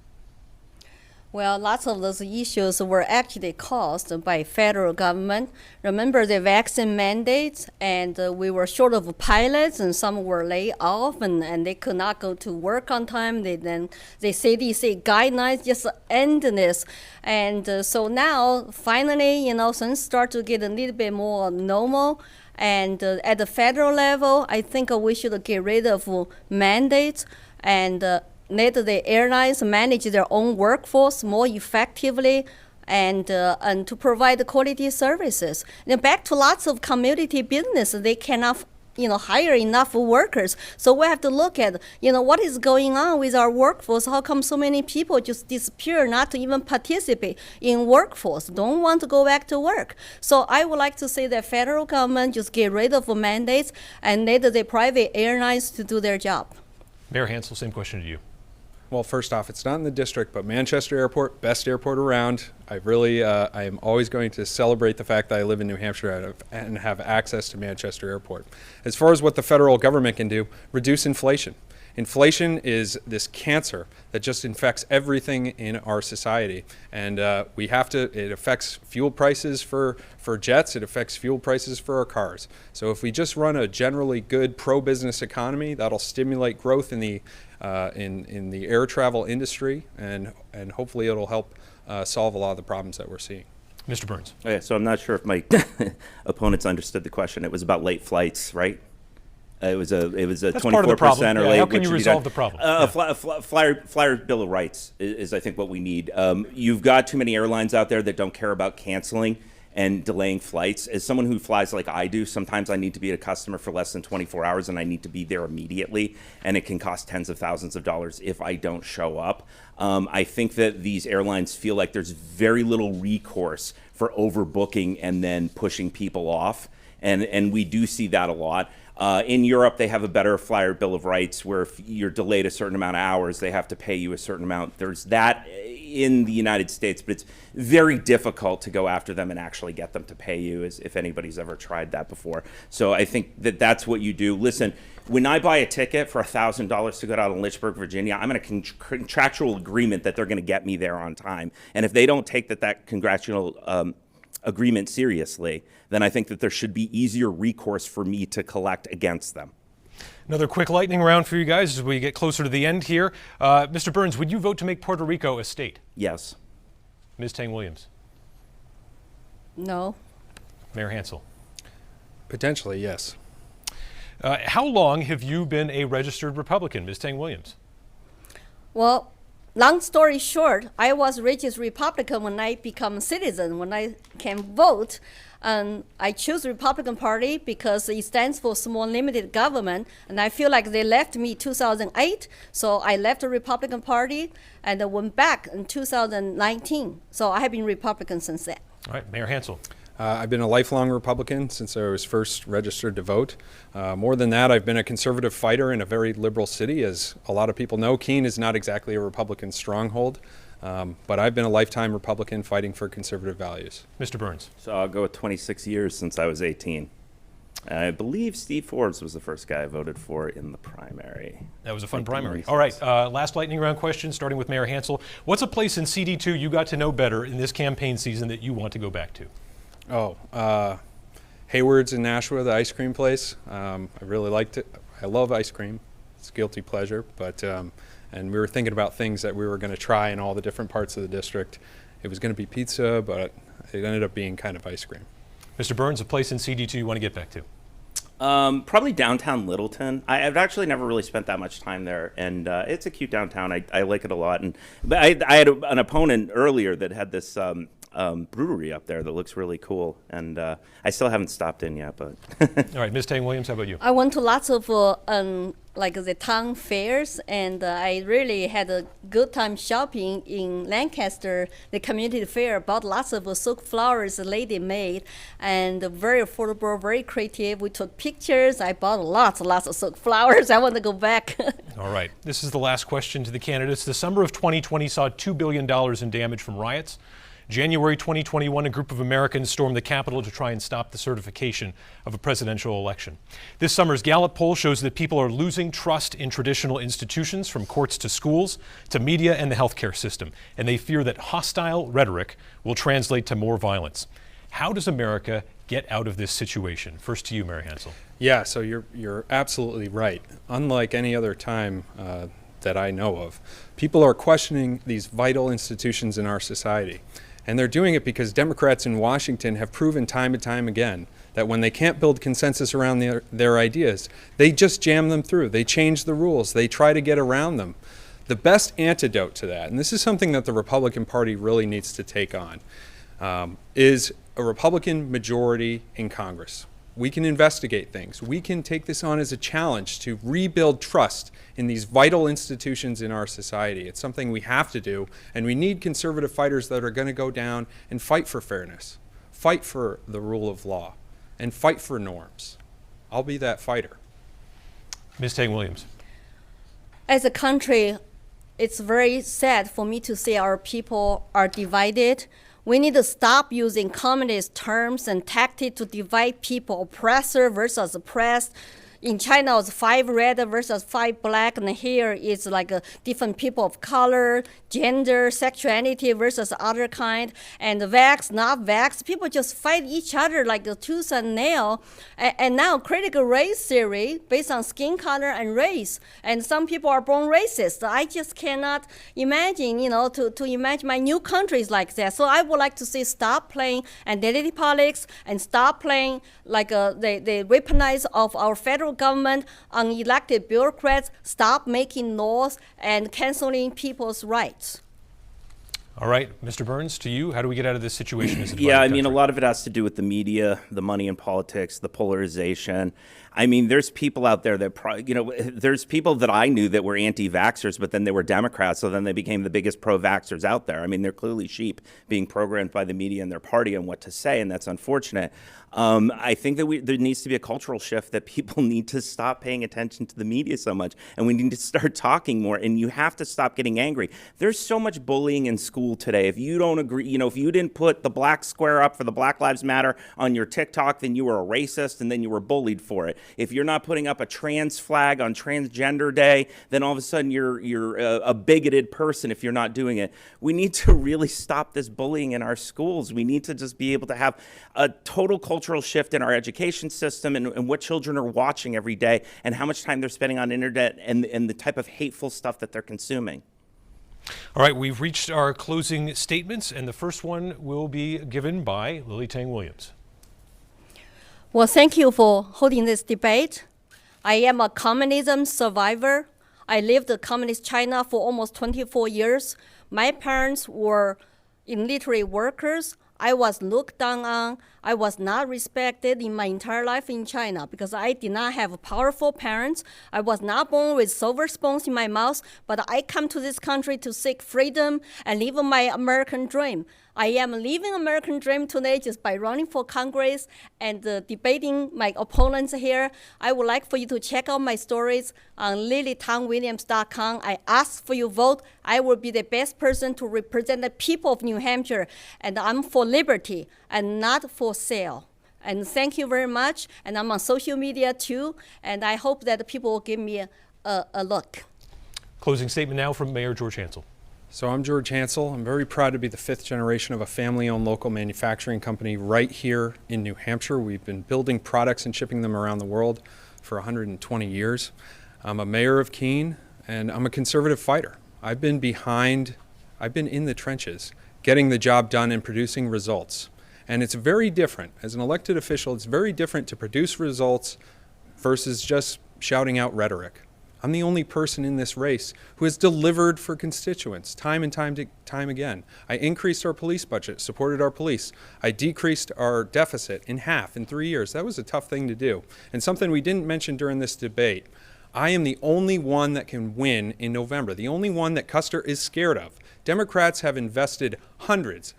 Well, lots of those issues were actually caused by federal government. Remember the vaccine mandates, and we were short of pilots, and some were laid off, and they could not go to work on time. The CDC guidelines just endless, and so now finally, things start to get a little bit more normal. And at the federal level, I think we should get rid of mandates and let the airlines manage their own workforce more effectively and to provide quality services. Now, back to lots of community business, they cannot hire enough workers. So we have to look at, what is going on with our workforce. How come so many people just disappear, not to even participate in workforce, don't want to go back to work? So I would like to say that federal government just get rid of mandates and let the private airlines to do their job. Mayor Hansel, same question to you. Well, first off, it's not in the district, but Manchester Airport, best airport around. I am always going to celebrate the fact that I live in New Hampshire and have access to Manchester Airport. As far as what the federal government can do, reduce inflation. Inflation is this cancer that just infects everything in our society. And it affects fuel prices for jets, it affects fuel prices for our cars. So if we just run a generally good pro-business economy, that'll stimulate growth in the air travel industry, and hopefully it'll help solve a lot of the problems that we're seeing. Mr. Burns. Okay, so I'm not sure if my opponents understood the question. It was about late flights, right? It was a 24% or late. How can you resolve the problem? Flyer Bill of Rights is I think what we need. You've got too many airlines out there that don't care about canceling and delaying flights. As someone who flies like I do, sometimes I need to be at a customer for less than 24 hours and I need to be there immediately, and it can cost tens of thousands of dollars if I don't show up. I think that these airlines feel like there's very little recourse for overbooking and then pushing people off, and we do see that a lot. In Europe, they have a better Flyer Bill of Rights where if you're delayed a certain amount of hours, they have to pay you a certain amount. There's that in the United States, but it's very difficult to go after them and actually get them to pay you, as if anybody's ever tried that before. So I think that that's what you do. Listen, when I buy a ticket for $1,000 to go down to Lynchburg, Virginia, I'm in a contractual agreement that they're going to get me there on time. And if they don't take that contractual agreement seriously, then I think that there should be easier recourse for me to collect against them. Another quick lightning round for you guys as we get closer to the end here. Mr. Burns, would you vote to make Puerto Rico a state? Yes. Ms. Tang-Williams? No. Mayor Hansel? Potentially, yes. How long have you been a registered Republican, Ms. Tang Williams? Well, long story short, I was registered Republican when I become a citizen, when I can vote. And I choose Republican Party because it stands for small limited government, and I feel like they left me 2008, so I left the Republican Party and I went back in 2019. So I have been Republican since then. All right, Mayor Hansel. I've been a lifelong Republican since I was first registered to vote. More than that, I've been a conservative fighter in a very liberal city. As a lot of people know, Keene is not exactly a Republican stronghold, but I've been a lifetime Republican fighting for conservative values. Mr. Burns. So I'll go with 26 years since I was 18. I believe Steve Forbes was the first guy I voted for in the primary. That was a fun primary. All right, last lightning round question, starting with Mayor Hansel. What's a place in CD2 you got to know better in this campaign season that you want to go back to? Hayward's in Nashua, the ice cream place. I really liked it. I love ice cream. It's a guilty pleasure, but and we were thinking about things that we were going to try in all the different parts of the district. It was going to be pizza, but it ended up being kind of ice cream. Mr. Burns, a place in CD2 you want to get back to? Probably downtown Littleton. I've actually never really spent that much time there, and it's a cute downtown. I like it a lot. But I had an opponent earlier that had this brewery up there that looks really cool, and I still haven't stopped in yet. But all right, Ms. Tang Williams, how about you? I went to lots of like the town fairs, and I really had a good time shopping in Lancaster, the community fair. Bought lots of silk flowers the lady made, and very affordable, very creative. We took pictures. I bought lots of silk flowers. I want to go back. All right, this is the last question to the candidates. The summer of 2020 saw $2 billion in damage from riots. January 2021, a group of Americans stormed the Capitol to try and stop the certification of a presidential election. This summer's Gallup poll shows that people are losing trust in traditional institutions, from courts to schools to media and the healthcare system, and they fear that hostile rhetoric will translate to more violence. How does America get out of this situation? First to you, Mayor Hansel. Yeah, so you're absolutely right. Unlike any other time that I know of, people are questioning these vital institutions in our society. And they're doing it because Democrats in Washington have proven time and time again that when they can't build consensus around their ideas, they just jam them through. They change the rules. They try to get around them. The best antidote to that, and this is something that the Republican Party really needs to take on, is a Republican majority in Congress. We can investigate things. We can take this on as a challenge to rebuild trust in these vital institutions in our society. It's something we have to do, and we need conservative fighters that are going to go down and fight for fairness, fight for the rule of law, and fight for norms. I'll be that fighter. Ms. Tang Williams. As a country, it's very sad for me to see our people are divided. We need to stop using communist terms and tactics to divide people, oppressor versus oppressed. In China, it's 5 red versus 5 black, and here it's like different people of color, gender, sexuality versus other kind, and vax, not vax. People just fight each other like a tooth and nail. And now critical race theory based on skin color and race, and some people are born racist. I just cannot imagine, to imagine my new countries like that. So I would like to see stop playing identity politics and stop playing like the weaponize of our federal government on elected bureaucrats, stop making laws and canceling people's rights. All right, Mr. Burns, to you, how do we get out of this situation as a divided Yeah, I mean, country? a lot of it has to do with the media, the money in politics, the polarization. I mean, there's people out there that, there's people that I knew that were anti-vaxxers, but then they were Democrats, so then they became the biggest pro-vaxxers out there. I mean, they're clearly sheep being programmed by the media and their party on what to say, and that's unfortunate. I think that there needs to be a cultural shift that people need to stop paying attention to the media so much, and we need to start talking more, and you have to stop getting angry. There's so much bullying in school today. If you don't agree, if you didn't put the black square up for the Black Lives Matter on your TikTok, then you were a racist, and then you were bullied for it. If you're not putting up a trans flag on Transgender Day, then all of a sudden you're a bigoted person if you're not doing it. We need to really stop this bullying in our schools. We need to just be able to have a total cultural shift in our education system and what children are watching every day and how much time they're spending on internet and the type of hateful stuff that they're consuming. All right, we've reached our closing statements, and the first one will be given by Lily Tang Williams. Well, thank you for holding this debate. I am a communism survivor. I lived in communist China for almost 24 years. My parents were military workers. I was looked down on. I was not respected in my entire life in China because I did not have powerful parents. I was not born with silver spoons in my mouth, but I come to this country to seek freedom and live my American dream. I am living American dream today just by running for Congress and debating my opponents here. I would like for you to check out my stories on lilytangwilliams.com. I ask for your vote. I will be the best person to represent the people of New Hampshire, and I'm for liberty and not for sale. And thank you very much. And I'm on social media too, and I hope that people will give me a look. Closing statement now from Mayor George Hansel. So I'm George Hansel. I'm very proud to be the 5th generation of a family-owned local manufacturing company right here in New Hampshire. We've been building products and shipping them around the world for 120 years. I'm a mayor of Keene, and I'm a conservative fighter. I've been in the trenches, getting the job done and producing results. And it's very different. As an elected official, it's very different to produce results versus just shouting out rhetoric. I'm the only person in this race who has delivered for constituents time and time again. I increased our police budget, supported our police. I decreased our deficit in half in 3 years. That was a tough thing to do. And something we didn't mention during this debate, I am the only one that can win in November, the only one that Custer is scared of. Democrats have invested hundreds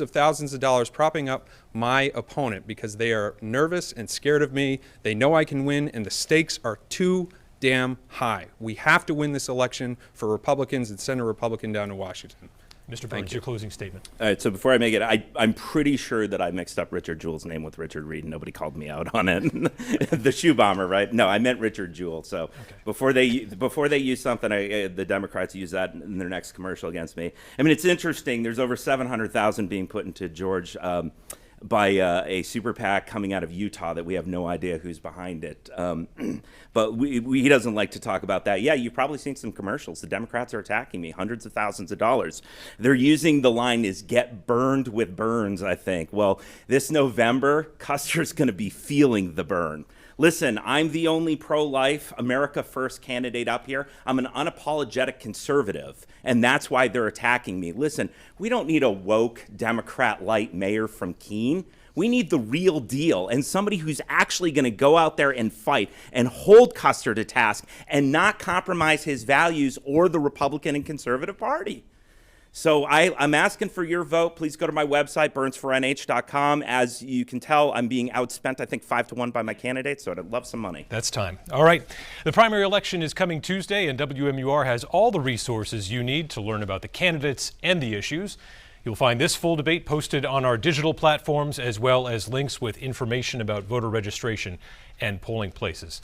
of thousands of dollars propping up my opponent because they are nervous and scared of me. They know I can win, and the stakes are too damn high. We have to win this election for Republicans and send a Republican down to Washington. Mr. Burns, your closing statement. All right, so before I make it, I'm pretty sure that I mixed up Richard Jewell's name with Richard Reed, and nobody called me out on it. The shoe bomber, right? No, I meant Richard Jewell. So okay. before they use something, the Democrats use that in their next commercial against me. I mean, it's interesting. There's over 700,000 being put into George by a super PAC coming out of Utah that we have no idea who's behind it. But he doesn't like to talk about that. Yeah, you've probably seen some commercials. The Democrats are attacking me, hundreds of thousands of dollars. They're using the line is get burned with Burns, I think. Well, this November, Custer's going to be feeling the burn. Listen, I'm the only pro-life, America First candidate up here. I'm an unapologetic conservative, and that's why they're attacking me. Listen, we don't need a woke Democrat-light mayor from Keene. We need the real deal and somebody who's actually going to go out there and fight and hold Custer to task and not compromise his values or the Republican and Conservative Party. So I'm asking for your vote. Please go to my website, burnsfornh.com. As you can tell, I'm being outspent, I think, 5-1 by my candidates, so I'd love some money. That's time. All right. The primary election is coming Tuesday, and WMUR has all the resources you need to learn about the candidates and the issues. You'll find this full debate posted on our digital platforms, as well as links with information about voter registration and polling places.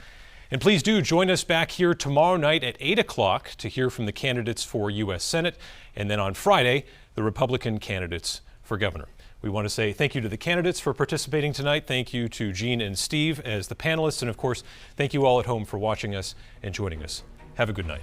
And please do join us back here tomorrow night at 8 o'clock to hear from the candidates for U.S. Senate, and then on Friday, the Republican candidates for governor. We want to say thank you to the candidates for participating tonight. Thank you to Jean and Steve as the panelists. And of course, thank you all at home for watching us and joining us. Have a good night.